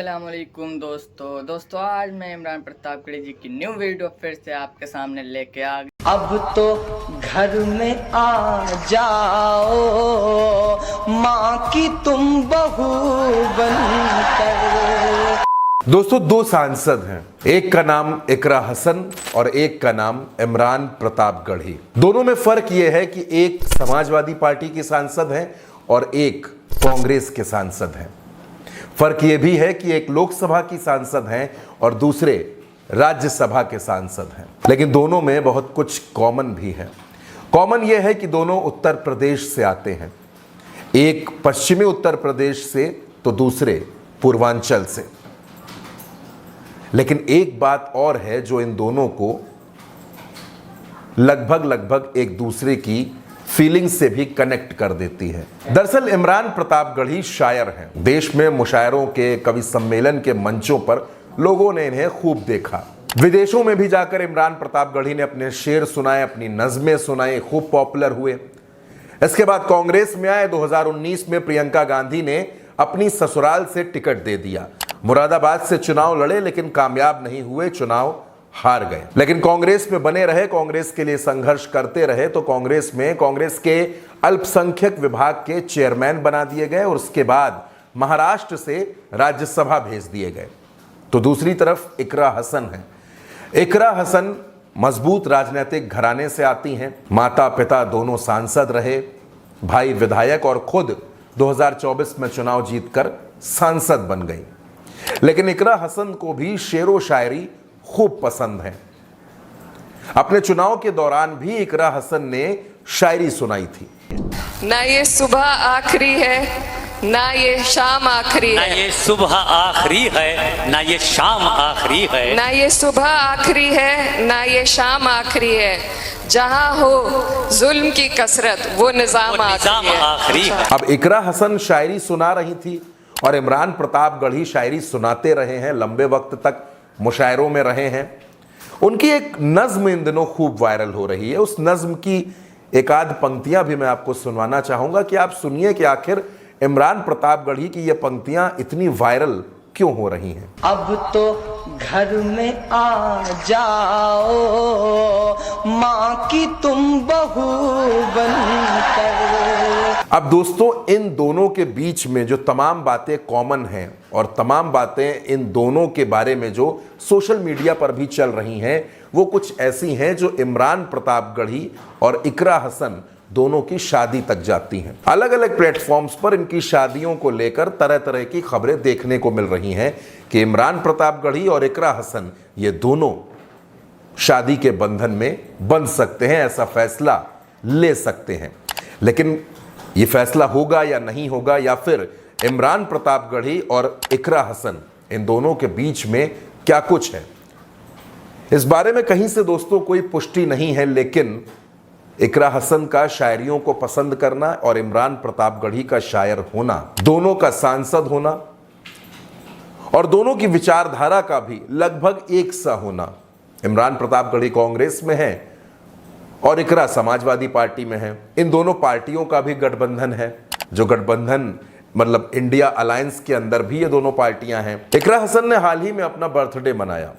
अस्सलाम वालेकुम दोस्तों आज मैं इमरान प्रतापगढ़ी जी की न्यू वीडियो फिर से आपके सामने लेके आ गया। अब तो घर में आ जाओ माँ की तुम बहू बनकर। दोस्तों दो सांसद हैं, एक का नाम इकरा हसन और एक का नाम इमरान प्रतापगढ़ी। दोनों में फर्क यह है कि एक समाजवादी पार्टी के सांसद हैं और एक कांग्रेस के सांसद हैं। फर्क यह भी है कि एक लोकसभा की सांसद हैं और दूसरे राज्यसभा के सांसद हैं, लेकिन दोनों में बहुत कुछ कॉमन भी है। कॉमन यह है कि दोनों उत्तर प्रदेश से आते हैं, एक पश्चिमी उत्तर प्रदेश से तो दूसरे पूर्वांचल से। लेकिन एक बात और है जो इन दोनों को लगभग एक दूसरे की फीलिंग से भी कनेक्ट कर देती है। दरअसल इमरान प्रतापगढ़ी शायर हैं। देश में मुशायरों के, कवि सम्मेलन के मंचों पर लोगों ने इन्हें खूब देखा। विदेशों में भी जाकर इमरान प्रतापगढ़ी ने अपने शेर सुनाए, अपनी नज़में सुनाई, खूब पॉपुलर हुए। इसके बाद कांग्रेस में आए। 2019 में प्रियंका गांधी ने अपनी ससुराल से टिकट दे दिया। मुरादाबाद से चुनाव लड़े लेकिन कामयाब नहीं हुए, चुनाव हार गए। लेकिन कांग्रेस में बने रहे, कांग्रेस के लिए संघर्ष करते रहे। तो कांग्रेस के अल्पसंख्यक विभाग के चेयरमैन बना दिए गए और उसके बाद महाराष्ट्र से राज्यसभा भेज दिए गए। तो दूसरी तरफ इकरा हसन है। इकरा हसन मजबूत राजनीतिक घराने से आती हैं। माता पिता दोनों सांसद रहे, भाई विधायक और खुद 2024 में चुनाव जीतकर सांसद बन गई। लेकिन इकरा हसन को भी शेरो शायरी खूब पसंद है। अपने चुनाव के दौरान भी इकरा हसन ने शायरी सुनाई थी। ना ये सुबह आखिरी है ना ये शाम आखिरी है, ना ये सुबह आखिरी है ना ये शाम आखिरी है, ना ये सुबह आखिरी है ना ये शाम आखिरी है, जहां हो जुल्म की कसरत वो निजाम आखिरी है। अब इकरा हसन शायरी सुना रही थी और इमरान प्रतापगढ़ी शायरी सुनाते रहे हैं, लंबे वक्त तक मुशायरों में रहे हैं। उनकी एक नज्म इन दिनों खूब वायरल हो रही है। उस नज्म की एक आध पंक्तियां भी मैं आपको सुनवाना चाहूंगा कि आप सुनिए कि आखिर इमरान प्रतापगढ़ी की ये पंक्तियां इतनी वायरल क्यों हो रही हैं। अब तो घर में आ जाओ माँ की तुम बहू बनकर। अब दोस्तों इन दोनों के बीच में जो तमाम बातें कॉमन हैं और तमाम बातें इन दोनों के बारे में जो सोशल मीडिया पर भी चल रही हैं, वो कुछ ऐसी हैं जो इमरान प्रतापगढ़ी और इकरा हसन दोनों की शादी तक जाती हैं। अलग अलग प्लेटफॉर्म्स पर इनकी शादियों को लेकर तरह तरह की खबरें देखने को मिल रही हैं कि इमरान प्रतापगढ़ी और इकरा हसन ये दोनों शादी के बंधन में बंध सकते हैं, ऐसा फैसला ले सकते हैं। लेकिन ये फैसला होगा या नहीं होगा, या फिर इमरान प्रतापगढ़ी और इकरा हसन इन दोनों के बीच में क्या कुछ है, इस बारे में कहीं से दोस्तों कोई पुष्टि नहीं है। लेकिन इकरा हसन का शायरियों को पसंद करना और इमरान प्रतापगढ़ी का शायर होना, दोनों का सांसद होना और दोनों की विचारधारा का भी लगभग एक सा होना। इमरान प्रतापगढ़ी कांग्रेस में है और इकरा समाजवादी पार्टी में है। इन दोनों पार्टियों का भी गठबंधन है, जो गठबंधन मतलब इंडिया अलायंस के अंदर भी ये दोनों पार्टियां हैं। इकरा हसन ने हाल ही में अपना बर्थडे मनाया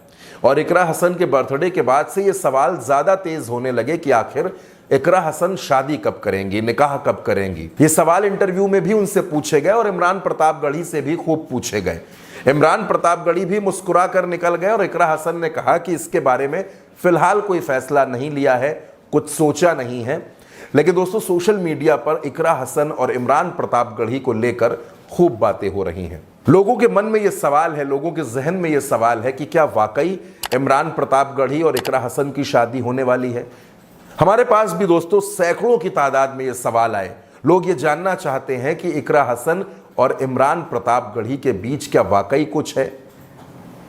और इकरा हसन के बर्थडे के बाद से ये सवाल ज्यादा तेज होने लगे कि आखिर इकरा हसन शादी कब करेंगी, निकाह कब करेंगी। ये सवाल इंटरव्यू में भी उनसे पूछे गए और इमरान प्रतापगढ़ी से भी खूब पूछे गए। इमरान प्रतापगढ़ी भी मुस्कुरा कर निकल गए और इकरा हसन ने कहा कि इसके बारे में फिलहाल कोई फैसला नहीं लिया है, कुछ सोचा नहीं है। लेकिन दोस्तों सोशल मीडिया पर इकरा हसन और इमरान प्रतापगढ़ी को लेकर खूब बातें हो रही हैं। लोगों के मन में यह सवाल है, लोगों के जहन में यह सवाल है कि क्या वाकई इमरान प्रतापगढ़ी और इकरा हसन की शादी होने वाली है। हमारे पास भी दोस्तों सैकड़ों की तादाद में ये सवाल आए। लोग ये जानना चाहते हैं कि इकरा हसन और इमरान प्रतापगढ़ी के बीच क्या वाकई कुछ है,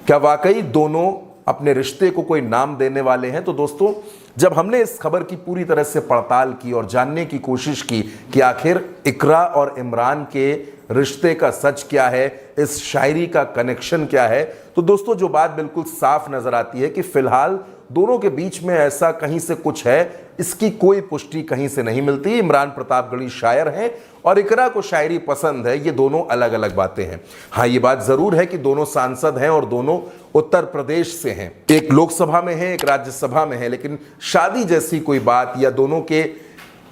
क्या वाकई दोनों अपने रिश्ते को कोई नाम देने वाले हैं। तो दोस्तों जब हमने इस खबर की पूरी तरह से पड़ताल की और जानने की कोशिश की कि आखिर इकरा और इमरान के रिश्ते का सच क्या है, इस शायरी का कनेक्शन क्या है, तो दोस्तों जो बात बिल्कुल साफ नजर आती है कि फिलहाल दोनों के बीच में ऐसा कहीं से कुछ है, इसकी कोई पुष्टि कहीं से नहीं मिलती। इमरान प्रतापगढ़ी शायर हैं और इकरा को शायरी पसंद है, ये दोनों अलग अलग बातें हैं। हाँ, ये बात जरूर है कि दोनों सांसद हैं और दोनों उत्तर प्रदेश से हैं, एक लोकसभा में है, एक राज्यसभा में है, लेकिन शादी जैसी कोई बात या दोनों के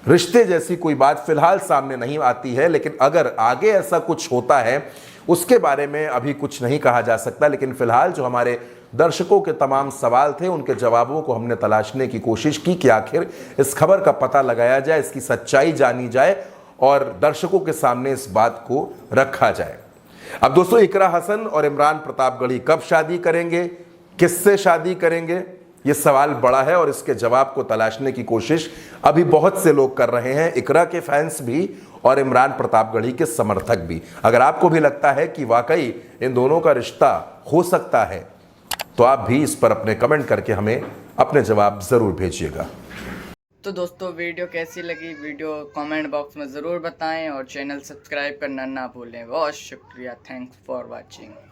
रिश्ते जैसी कोई बात फिलहाल सामने नहीं आती है। लेकिन अगर आगे ऐसा कुछ होता है उसके बारे में अभी कुछ नहीं कहा जा सकता। लेकिन फिलहाल जो हमारे दर्शकों के तमाम सवाल थे उनके जवाबों को हमने तलाशने की कोशिश की कि आखिर इस खबर का पता लगाया जाए, इसकी सच्चाई जानी जाए और दर्शकों के सामने इस बात को रखा जाए। अब दोस्तों, इकरा हसन और इमरान प्रतापगढ़ी कब शादी करेंगे, किससे शादी करेंगे, ये सवाल बड़ा है और इसके जवाब को तलाशने की कोशिश अभी बहुत से लोग कर रहे हैं, इकरा के फैंस भी और इमरान प्रतापगढ़ी के समर्थक भी। अगर आपको भी लगता है कि वाकई इन दोनों का रिश्ता हो सकता है तो आप भी इस पर अपने कमेंट करके हमें अपने जवाब जरूर भेजिएगा। तो दोस्तों, वीडियो कैसी लगी वीडियो कमेंट बॉक्स में ज़रूर बताएं और चैनल सब्सक्राइब करना ना भूलें। बहुत शुक्रिया, थैंक्स फॉर वाचिंग।